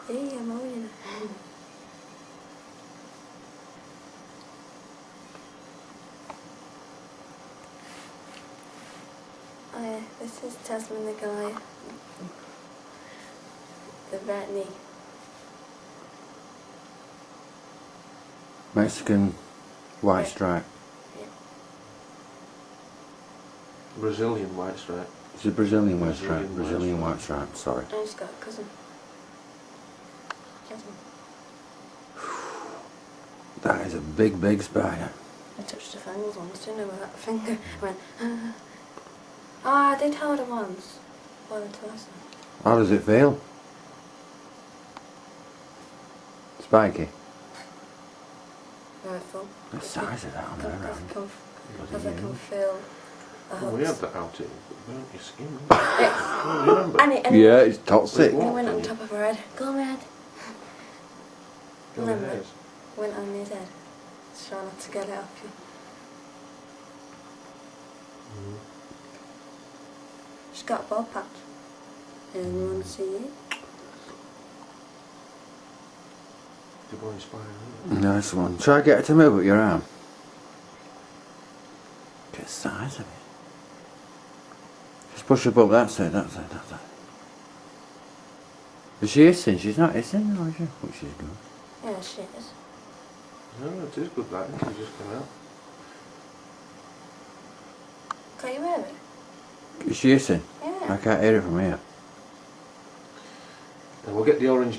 Hey, I'm owning. Oh yeah, this is Tasman the Goliath. The rat knee. Mexican white Yeah. stripe. Yeah. Brazilian white stripe. It's a Brazilian white Brazilian stripe. white Brazilian stripe. white stripe, sorry. I just got a cousin. Jasmine. That is a big, big spider. I touched the fingers once, didn't I, with that finger? I went, I did hold it once. Well, twice now. How does it feel? Spiky. Very full. The size of that on there, Because I can feel the Well, we had hooks. that out in burnt your skin. Oh, you remember? And Yeah, it's toxic. it went on top of her head. Go red. Go Remember? ahead. Went on his head. Trying not to get it off you. She's got a bald patch. Anyone see it? The boy spider, isn't it? Nice one. Try to get it to move with your arm. Get the size of it. Just push her up, that's it, that's it, that's it. Is she hissing? She's not hissing, no, is she? Which is good. Yeah, she is. No, it is good that. It just come out. Can you hear it? Is she hissing? Yeah. I can't hear it from here. And we'll get the orange